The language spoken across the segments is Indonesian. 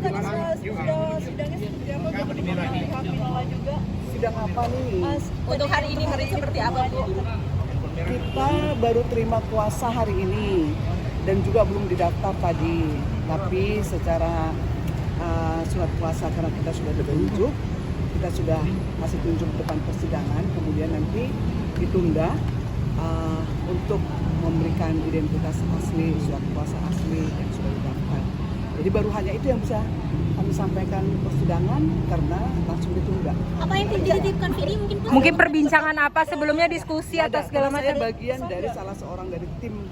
tadi sidangnya seperti apa? Dapat dikonfirmasi pihak Minola juga. Sidang apa nih? Untuk hari ini seperti apa, Bu? Kita baru terima kuasa hari ini dan juga belum didaftar tadi. Tapi secara surat kuasa karena kita sudah ditunjuk, kita sudah kasih tunjuk depan persidangan, kemudian nanti ditunda untuk memberikan identitas asli, surat kuasa asli yang sudah didaftar. Jadi baru hanya itu yang bisa kami sampaikan di persidangan karena langsung ditunda. Apa yang dititipkan Vidi mungkin? Mungkin perbincangan apa sebelumnya, diskusi atau segala macam? Saya bagian dari salah seorang dari tim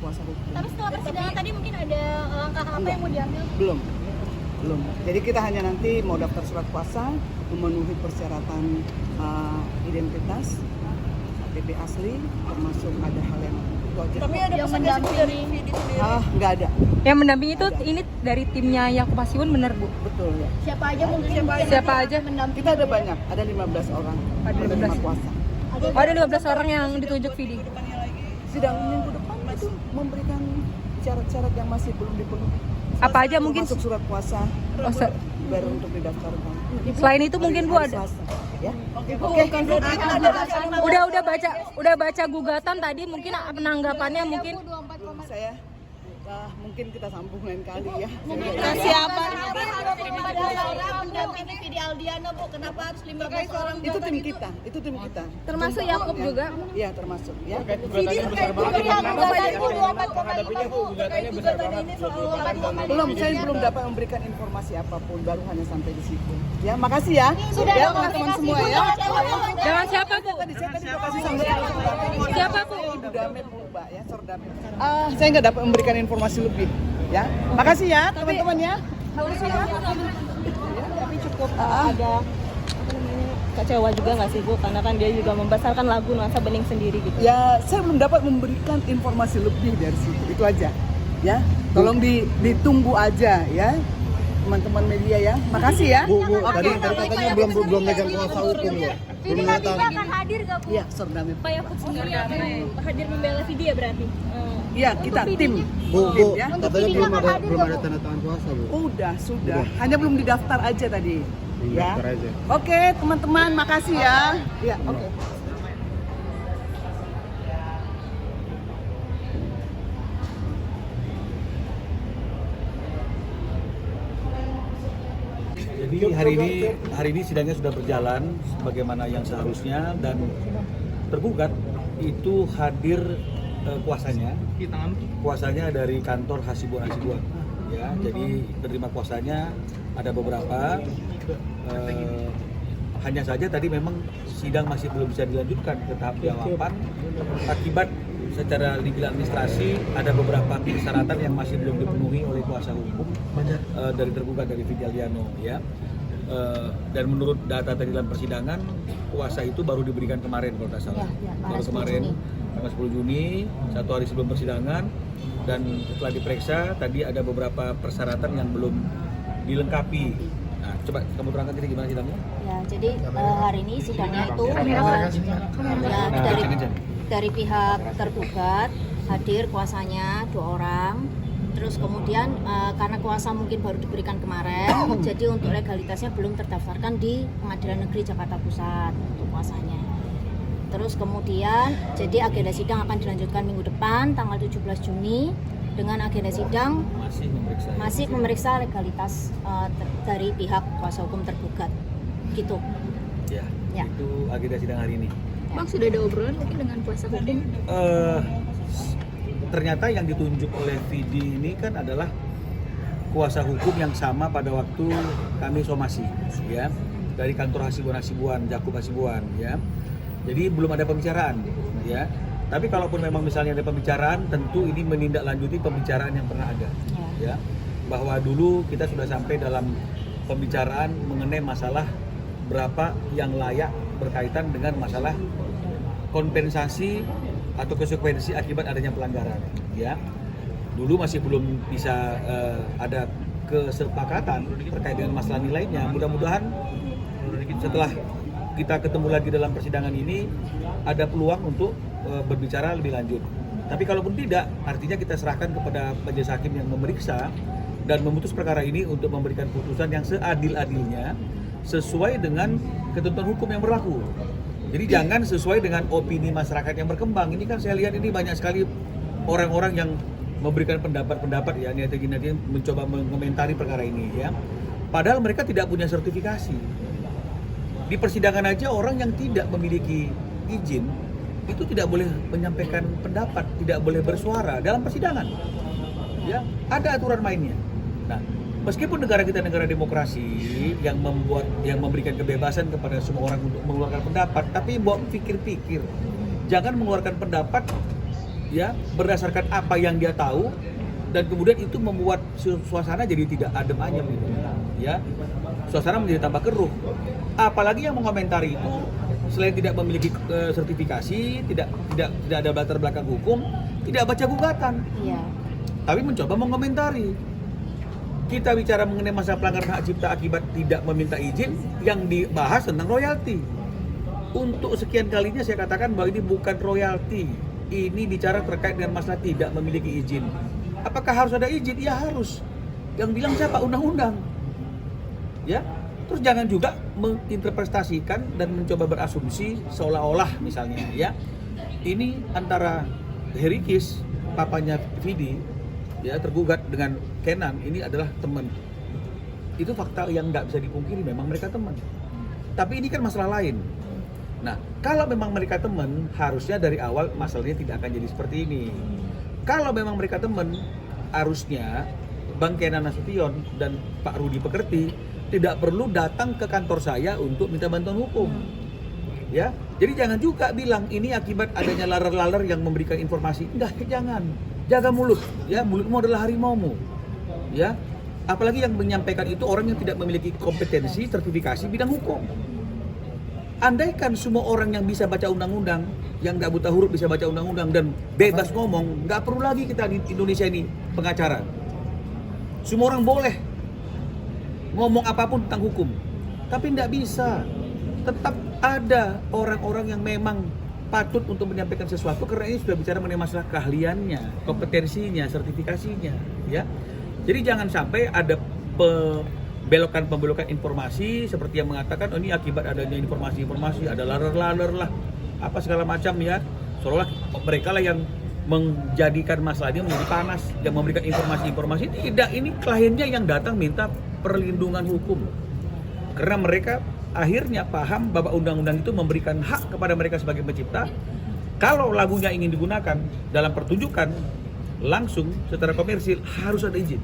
kuasa hukum. Tapi setelah persidangan tadi mungkin ada langkah apa yang mau diambil? Belum. Jadi kita hanya nanti mau daftar surat kuasa, memenuhi persyaratan identitas, KTP asli, termasuk ada hal yang itu aja. Tapi ada pesan dari Vidi sendiri. Nggak ada. Yang mendampingi itu ini dari timnya Yakub Hasibuan, benar Bu? Betul ya. Siapa aja mungkin? Siapa aja? Kita ada banyak, ada 15 orang. Ada penerima 15. kuasa. Ada 15 orang yang ditunjuk Vidi. Sidang minggu depan itu memberikan syarat-syarat yang masih belum dipenuhi. Apa aja mungkin? Masuk surat kuasa baru untuk didaftarkan. Selain itu mungkin Bu ada? Selasa, ya. Oke, Udah baca gugatan tadi, mungkin penanggapannya mungkin Saya mungkin kita sambung lain kali ya. Siapa? Mendampingi Vidi Aldiano, Bu. Kenapa harus 15 orang? Itu tim kita. termasuk Yakub juga. Iya, termasuk ya. Belum, saya belum dapat memberikan informasi apapun, baru hanya sampai di situ. Ya, makasih ya. Ya, teman-teman semua ya. Dengan siapa Bu? Saya tadi kasih sambutan. Siapa Bu? Ibu Damet Purba ya, Sordamit. Saya nggak dapat memberikan informasi lebih. Ya, makasih ya teman-teman ya. Tapi cukup ada kecewa juga nggak sih Bu? Karena kan dia juga membesarkan lagu Nuansa Bening sendiri gitu. Ya, saya belum dapat memberikan informasi lebih dari situ. Itu aja. Ya, tolong ditunggu aja ya, teman-teman media ya. Makasih ya. Bu, tadi katanya belum megang kuasa hukum Bu. Vidi nantinya akan hadir gak, Bu? Iya, Sordamit. Pak Yakub sendiri akan hadir membela Vidi ya berarti? Iya, kita tim. Bu, Ya. katanya belum ada tanda tangan kuasa Bu. Sudah. Hanya belum didaftar aja tadi. Ya. Daftar aja. Oke, teman-teman, makasih ya. Ya, oke. Jadi hari ini sidangnya sudah berjalan sebagaimana yang seharusnya, dan tergugat itu hadir kuasanya dari kantor Hasibuan ya. Jadi penerima kuasanya ada beberapa, hanya saja tadi memang sidang masih belum bisa dilanjutkan ke tahap jawaban akibat secara legal administrasi ada beberapa persyaratan yang masih belum dipenuhi oleh kuasa hukum dari tergugat, dari Vidi Aldiano ya. Dan menurut data tadi dalam persidangan, kuasa itu baru diberikan kemarin kalau tidak salah. Baru kemarin tanggal 10 Juni, 1 hari sebelum persidangan, dan setelah diperiksa tadi ada beberapa persyaratan yang belum dilengkapi. Nah, coba kamu terangkan jadi gimana sidangnya? Ya, jadi hari ini sidangnya itu dari pihak tergugat hadir kuasanya 2 orang. Terus kemudian karena kuasa mungkin baru diberikan kemarin, jadi untuk legalitasnya belum terdaftarkan di Pengadilan Negeri Jakarta Pusat untuk kuasanya. Terus kemudian jadi agenda sidang akan dilanjutkan minggu depan tanggal 17 Juni dengan agenda sidang masih memeriksa legalitas dari pihak kuasa hukum tergugat. Gitu. Ya. Itu agenda sidang hari ini. Bang, sudah ada obrolan mungkin dengan kuasa hukum? Ternyata yang ditunjuk oleh Vidi ini kan adalah kuasa hukum yang sama pada waktu kami somasi ya, dari kantor Hasibuan, Yakub Hasibuan ya. Jadi belum ada pembicaraan ya. Tapi kalaupun memang misalnya ada pembicaraan, tentu ini menindaklanjuti pembicaraan yang pernah ada ya. Bahwa dulu kita sudah sampai dalam pembicaraan mengenai masalah berapa yang layak berkaitan dengan masalah kompensasi atau konsekuensi akibat adanya pelanggaran ya. Dulu masih belum bisa ada kesepakatan terkait dengan masalah nilainya. Mudah-mudahan setelah kita ketemu lagi dalam persidangan ini ada peluang untuk berbicara lebih lanjut. Tapi kalaupun tidak, artinya kita serahkan kepada majelis hakim yang memeriksa dan memutus perkara ini untuk memberikan putusan yang seadil-adilnya sesuai dengan ketentuan hukum yang berlaku. Jadi jangan sesuai dengan opini masyarakat yang berkembang. Ini kan saya lihat ini banyak sekali orang-orang yang memberikan pendapat-pendapat ya, netizen mencoba mengomentari perkara ini ya. Padahal mereka tidak punya sertifikasi. Di persidangan aja orang yang tidak memiliki izin itu tidak boleh menyampaikan pendapat, tidak boleh bersuara dalam persidangan. Ya, ada aturan mainnya. Nah, meskipun negara kita negara demokrasi yang memberikan kebebasan kepada semua orang untuk mengeluarkan pendapat, tapi buat pikir-pikir, jangan mengeluarkan pendapat ya berdasarkan apa yang dia tahu dan kemudian itu membuat suasana jadi tidak adem ayem gitu. Ya, suasana menjadi tambah keruh. Apalagi yang mengomentari itu selain tidak memiliki sertifikasi, tidak ada latar belakang hukum, tidak baca gugatan. Iya. Tapi mencoba mengomentari. Kita bicara mengenai masalah pelanggaran hak cipta akibat tidak meminta izin, yang dibahas tentang royalti. Untuk sekian kalinya saya katakan bahwa ini bukan royalti. Ini bicara terkait dengan masalah tidak memiliki izin. Apakah harus ada izin? Ya harus. Yang bilang siapa? Undang-undang. Ya. Terus jangan juga menginterpretasikan dan mencoba berasumsi seolah-olah misalnya ya. Ini antara Herikis, papanya Vidi, ya tergugat dengan Kenan ini adalah teman. Itu fakta yang nggak bisa dipungkiri, memang mereka teman. Tapi ini kan masalah lain. Nah, kalau memang mereka teman, harusnya dari awal masalahnya tidak akan jadi seperti ini. Kalau memang mereka teman, harusnya Bang Kenan Nasution dan Pak Rudi Pekerti tidak perlu datang ke kantor saya untuk minta bantuan hukum. Ya, jadi jangan juga bilang ini akibat adanya laler-laler yang memberikan informasi. Enggak, jangan. Jaga mulut, ya, mulutmu adalah harimaumu. Ya. Apalagi yang menyampaikan itu orang yang tidak memiliki kompetensi, sertifikasi bidang hukum. Andaikan semua orang yang bisa baca undang-undang, yang nggak buta huruf bisa baca undang-undang dan bebas ngomong, nggak perlu lagi kita di Indonesia ini pengacara. Semua orang boleh ngomong apapun tentang hukum, tapi nggak bisa. Tetap ada orang-orang yang memang patut untuk menyampaikan sesuatu karena ini sudah bicara mengenai masalah keahliannya, kompetensinya, sertifikasinya, ya. Jadi jangan sampai ada pembelokan informasi seperti yang mengatakan oh, ini akibat adanya informasi-informasi, ada laler-laler lah, apa segala macam ya. Seolah mereka lah yang menjadikan masalah ini menjadi panas, yang memberikan informasi-informasi. Tidak, ini kliennya yang datang minta perlindungan hukum. Karena mereka akhirnya paham bahwa undang-undang itu memberikan hak kepada mereka sebagai pencipta. Kalau lagunya ingin digunakan dalam pertunjukan langsung secara komersil harus ada izin.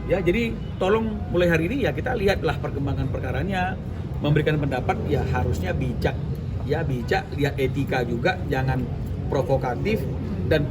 Ya, jadi tolong mulai hari ini ya kita lihatlah perkembangan perkaranya, memberikan pendapat ya harusnya bijak. Ya bijak, lihat etika juga, jangan provokatif dan